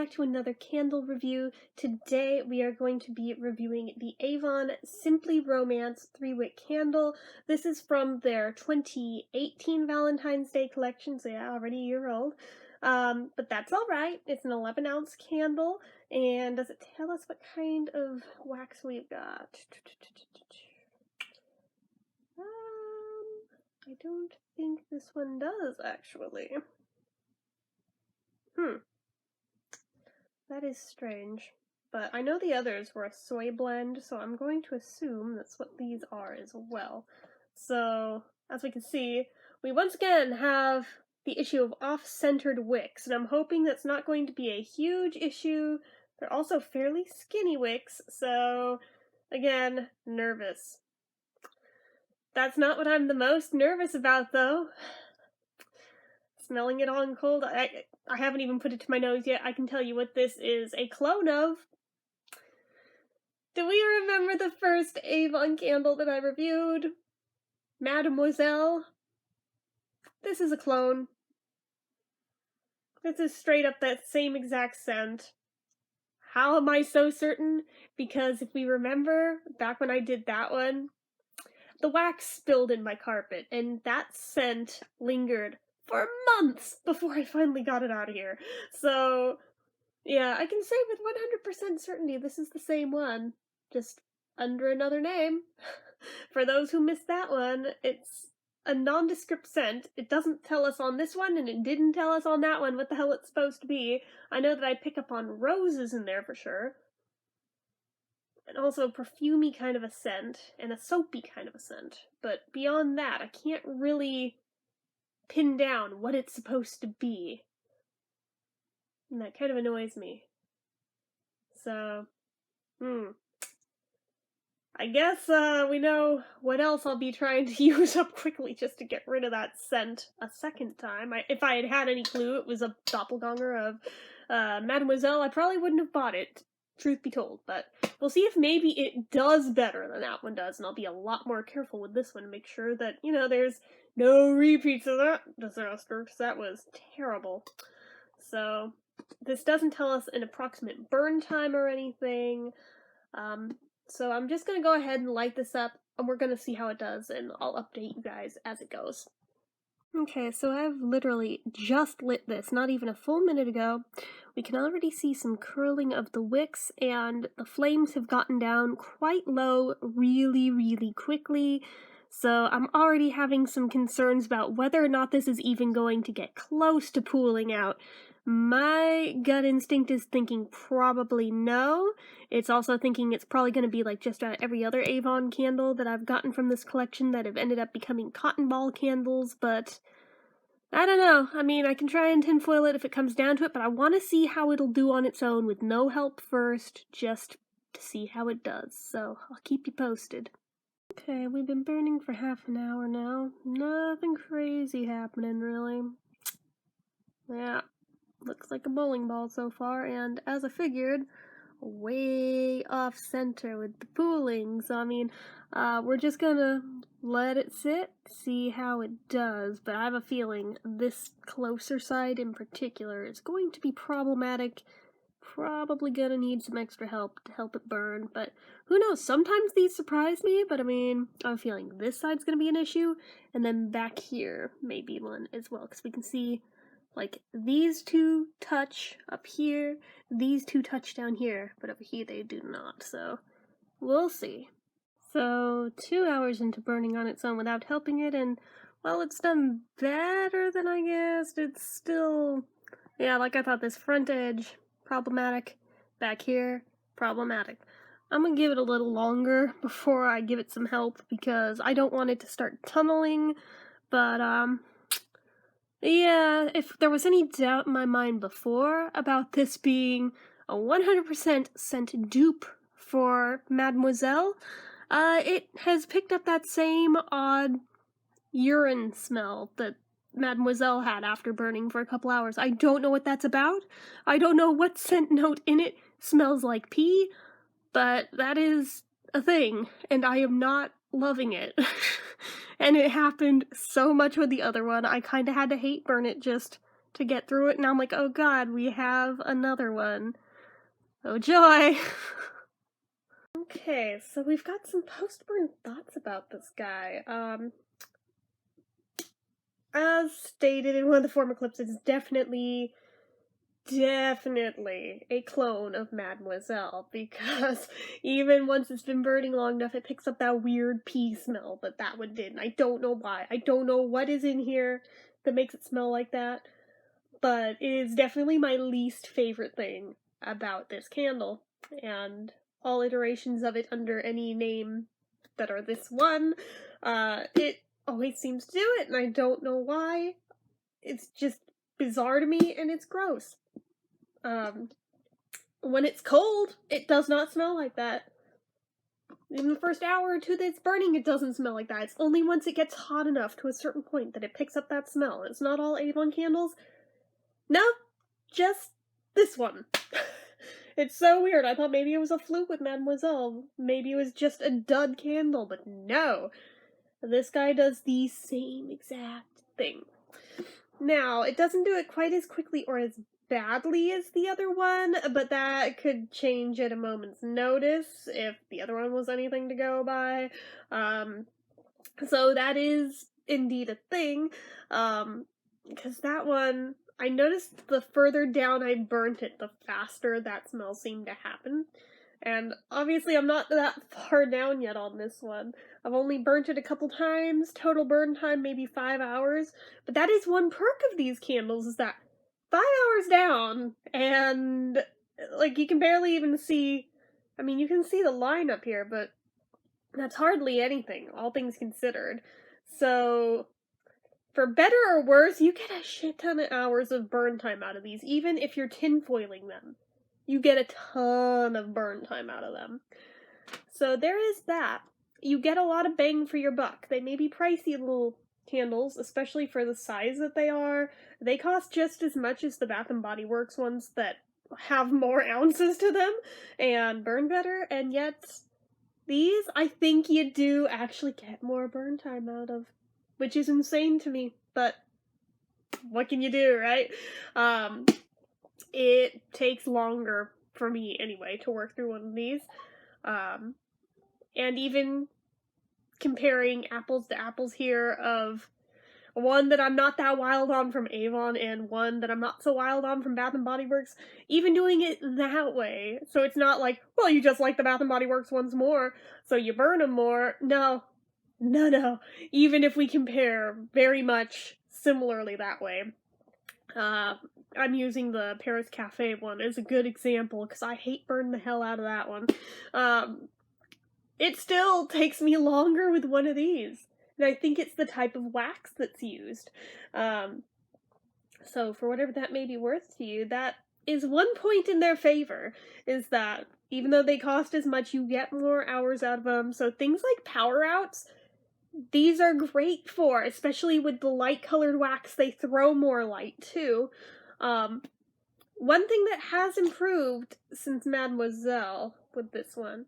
back to another candle review. Today we are going to be reviewing the Avon Simply Romance 3-wick candle. This is from their 2018 Valentine's Day collection, so yeah, already a year old. But that's alright. It's an 11-ounce candle, and does it tell us what kind of wax we've got? I don't think this one does, actually. That is strange. But I know the others were a soy blend, so I'm going to assume that's what these are as well. So, as we can see, we once again have the issue of off-centered wicks, and I'm hoping that's not going to be a huge issue. They're also fairly skinny wicks, so, again, nervous. That's not what I'm the most nervous about, though. Smelling it on cold, I haven't even put it to my nose yet. I can tell you what this is a clone of. Do we remember the first Avon candle that I reviewed? Mademoiselle? This is a clone. This is straight up that same exact scent. How am I so certain? Because if we remember, back when I did that one, the wax spilled in my carpet, and that scent lingered for months before I finally got it out of here. So, yeah, I can say with 100% certainty this is the same one, just under another name. For those who missed that one, it's a nondescript scent. It doesn't tell us on this one, and it didn't tell us on that one what the hell it's supposed to be. I know that I pick up on roses in there for sure. And also a perfumey kind of a scent, and a soapy kind of a scent. But beyond that, I can't really pin down what it's supposed to be. And that kind of annoys me. So, I guess we know what else I'll be trying to use up quickly just to get rid of that scent a second time. If I had had any clue it was a doppelganger of Mademoiselle, I probably wouldn't have bought it, truth be told. But we'll see if maybe it does better than that one does, and I'll be a lot more careful with this one to make sure that, you know, there's no repeats of that disaster, because that was terrible. So, this doesn't tell us an approximate burn time or anything. So I'm just gonna go ahead and light this up, and we're gonna see how it does, and I'll update you guys as it goes. Okay, so I've literally just lit this, not even a full minute ago. We can already see some curling of the wicks, and the flames have gotten down quite low really, really quickly. So I'm already having some concerns about whether or not this is even going to get close to pooling out. My gut instinct is thinking probably no. It's also thinking it's probably going to be like just about every other Avon candle that I've gotten from this collection that have ended up becoming cotton ball candles, but I don't know. I mean, I can try and tinfoil it if it comes down to it, but I want to see how it'll do on its own with no help first, just to see how it does, so I'll keep you posted. Okay, we've been burning for half an hour now. Nothing crazy happening, really. Yeah, looks like a bowling ball so far, and as I figured, way off center with the pooling. So I mean, we're just gonna let it sit, see how it does, but I have a feeling this closer side in particular is going to be problematic. Probably gonna need some extra help to help it burn, but who knows, sometimes these surprise me, but I mean, I have a feeling this side's gonna be an issue, and then back here may be one as well, because we can see, like, these two touch up here, these two touch down here, but over here they do not, so we'll see. So, 2 hours into burning on its own without helping it, and while it's done better than I guessed, it's still, yeah, like I thought, this front edge, problematic. Back here, problematic. I'm gonna give it a little longer before I give it some help, because I don't want it to start tunneling, but, yeah, if there was any doubt in my mind before about this being a 100% scent dupe for Mademoiselle, it has picked up that same odd urine smell that Mademoiselle had after burning for a couple hours. I don't know what that's about. I don't know what scent note in it smells like pee, but that is a thing, and I am not loving it. And it happened so much with the other one, I kinda had to hate burn it just to get through it. Now I'm like, oh god, we have another one. Oh joy! Okay, so we've got some post-burn thoughts about this guy. As stated in one of the former clips, it's definitely a clone of Mademoiselle, because even once it's been burning long enough, it picks up that weird pea smell that one did, and I don't know why. I don't know what is in here that makes it smell like that, but it is definitely my least favorite thing about this candle, and all iterations of it under any name that are this one, it always seems to do it, and I don't know why. It's just bizarre to me, and it's gross. When it's cold, it does not smell like that. In the first hour or two that it's burning, it doesn't smell like that. It's only once it gets hot enough to a certain point that it picks up that smell. It's not all Avon candles. No, just this one. It's so weird. I thought maybe it was a fluke with Mademoiselle. Maybe it was just a dud candle, but no. This guy does the same exact thing. Now, it doesn't do it quite as quickly or as badly as the other one, but that could change at a moment's notice if the other one was anything to go by. So that is indeed a thing, because that one, I noticed the further down I burnt it, the faster that smell seemed to happen. And obviously I'm not that far down yet on this one. I've only burnt it a couple times, total burn time maybe 5 hours, but that is one perk of these candles, is that 5 hours down, and like you can barely even see, I mean you can see the line up here, but that's hardly anything, all things considered. So for better or worse, you get a shit ton of hours of burn time out of these, even if you're tinfoiling them. You get a ton of burn time out of them. So there is that. You get a lot of bang for your buck. They may be pricey little candles, especially for the size that they are. They cost just as much as the Bath & Body Works ones that have more ounces to them and burn better, and yet these, I think you do actually get more burn time out of, which is insane to me, but what can you do, right? It takes longer, for me anyway, to work through one of these. And even comparing apples to apples here of one that I'm not that wild on from Avon and one that I'm not so wild on from Bath & Body Works, even doing it that way, so it's not like, well, you just like the Bath & Body Works ones more, so you burn them more. No. Even if we compare very much similarly that way. I'm using the Paris Cafe one as a good example, because I hate burn the hell out of that one. It still takes me longer with one of these, and I think it's the type of wax that's used. So for whatever that may be worth to you, that is one point in their favor, is that even though they cost as much, you get more hours out of them. So things like power outs, these are great for, especially with the light-colored wax, they throw more light, too. One thing that has improved since Mademoiselle with this one,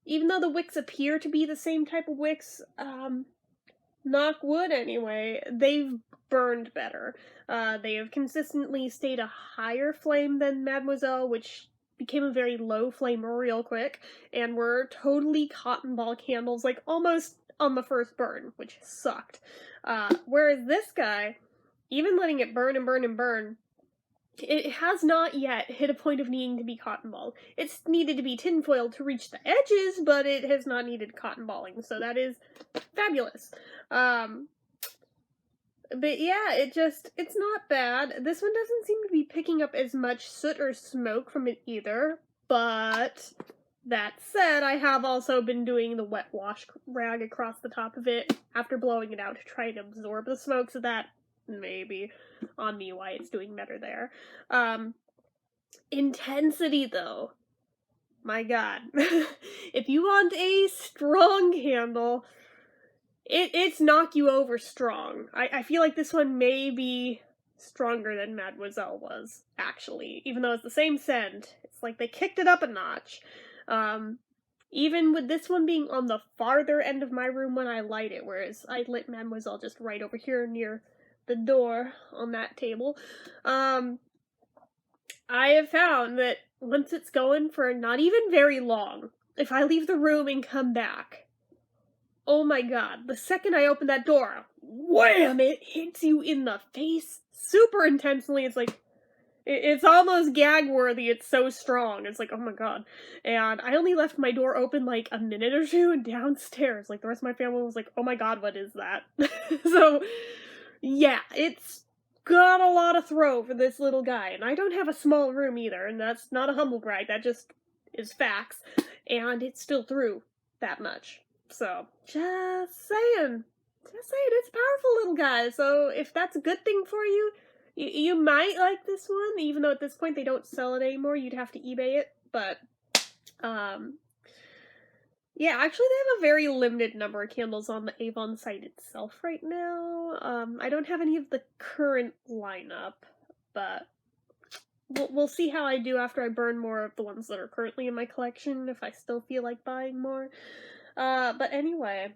even though the wicks appear to be the same type of wicks, knock wood anyway, they've burned better. They have consistently stayed a higher flame than Mademoiselle, which became a very low flame real quick, and were totally cotton ball candles, like almost on the first burn, which sucked. Whereas this guy, even letting it burn and burn and burn, it has not yet hit a point of needing to be cotton balled. It's needed to be tinfoiled to reach the edges, but it has not needed cotton balling, so that is fabulous. But yeah, it's not bad. This one doesn't seem to be picking up as much soot or smoke from it either, but that said, I have also been doing the wet wash rag across the top of it after blowing it out to try to absorb the smoke, so that may be on me why it's doing better there. Intensity, though. My god. If you want a strong candle, it's knock you over strong. I feel like this one may be stronger than Mademoiselle was, actually. Even though it's the same scent, it's like they kicked it up a notch. Even with this one being on the farther end of my room when I light it, whereas I lit Mademoiselle just right over here near the door on that table, I have found that once it's going for not even very long, if I leave the room and come back, oh my god, the second I open that door, wham, it hits you in the face super intensely. It's like, it's almost gag-worthy, it's so strong. It's like, oh my god. And I only left my door open like a minute or two, and downstairs, like, the rest of my family was like, oh my god, what is that? So, yeah, it's got a lot of throw for this little guy, and I don't have a small room either, and that's not a humble brag, that just is facts, and it still threw that much. So, just saying, it's a powerful little guy, so if that's a good thing for you, you might like this one, even though at this point they don't sell it anymore, you'd have to eBay it, but, yeah, actually they have a very limited number of candles on the Avon site itself right now. I don't have any of the current lineup, but we'll see how I do after I burn more of the ones that are currently in my collection, if I still feel like buying more. But anyway,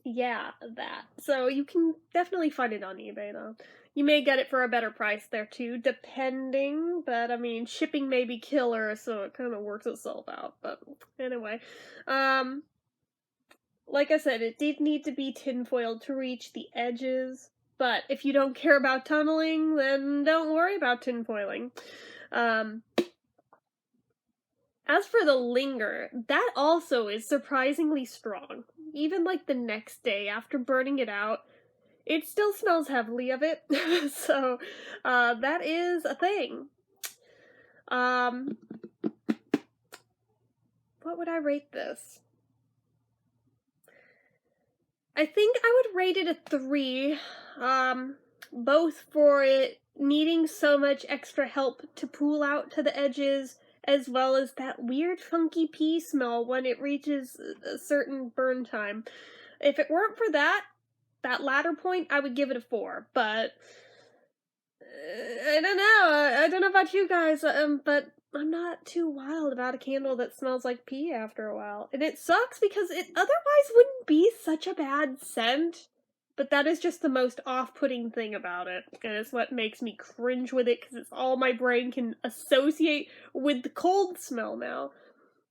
yeah, that. So you can definitely find it on eBay, though. You may get it for a better price there, too, depending, but, I mean, shipping may be killer, so it kind of works itself out, but anyway. Like I said, it did need to be tinfoiled to reach the edges, but if you don't care about tunneling, then don't worry about tinfoiling. As for the linger, that also is surprisingly strong. Even like the next day after burning it out, it still smells heavily of it. So, that is a thing. What would I rate this? I think I would rate it a 3, both for it needing so much extra help to pull out to the edges, as well as that weird funky pee smell when it reaches a certain burn time. If it weren't for that latter point, I would give it a 4, but I don't know. I don't know about you guys, but I'm not too wild about a candle that smells like pee after a while. And it sucks because it otherwise wouldn't be such a bad scent, but that is just the most off-putting thing about it. And it's what makes me cringe with it, because it's all my brain can associate with the cold smell now,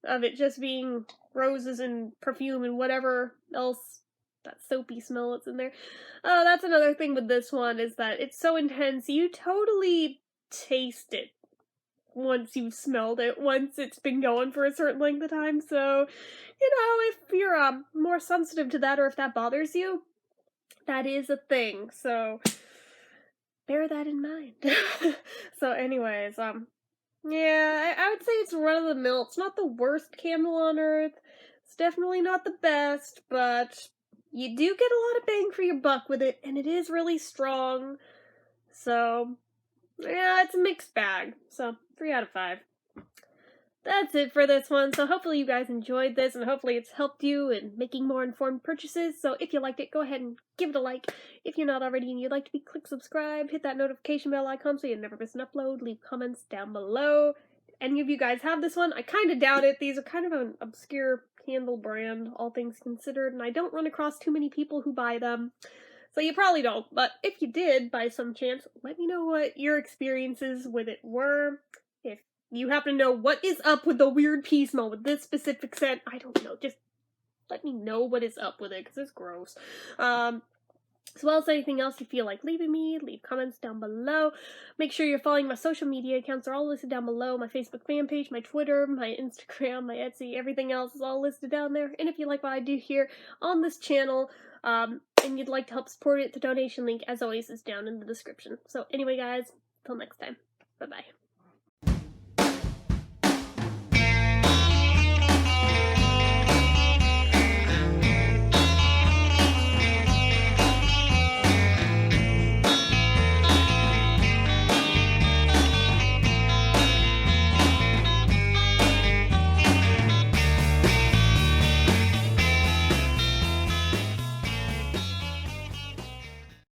of it just being roses and perfume and whatever else, that soapy smell that's in there. That's another thing with this one, is that it's so intense, you totally taste it once you've smelled it, once it's been going for a certain length of time, so, you know, if you're, more sensitive to that, or if that bothers you, that is a thing, so bear that in mind. So anyways, yeah, I would say it's run-of-the-mill. It's not the worst candle on earth, it's definitely not the best, but you do get a lot of bang for your buck with it, and it is really strong, so yeah, it's a mixed bag, so 3 out of 5. That's it for this one, so hopefully you guys enjoyed this, and hopefully it's helped you in making more informed purchases. So if you liked it, go ahead and give it a like. If you're not already and you'd like to be, click subscribe, hit that notification bell icon so you never miss an upload, leave comments down below. If any of you guys have this one, I kind of doubt it. These are kind of an obscure candle brand, all things considered, and I don't run across too many people who buy them. So you probably don't, but if you did, by some chance, let me know what your experiences with it were. If you happen to know what is up with the weird pee smell with this specific scent, I don't know, just let me know what is up with it, because it's gross. As well as anything else you feel like leaving me, leave comments down below. Make sure you're following my social media accounts, they're all listed down below. My Facebook fan page, my Twitter, my Instagram, my Etsy, everything else is all listed down there. And if you like what I do here on this channel, and you'd like to help support it, the donation link, as always, is down in the description. So anyway, guys, till next time, bye-bye.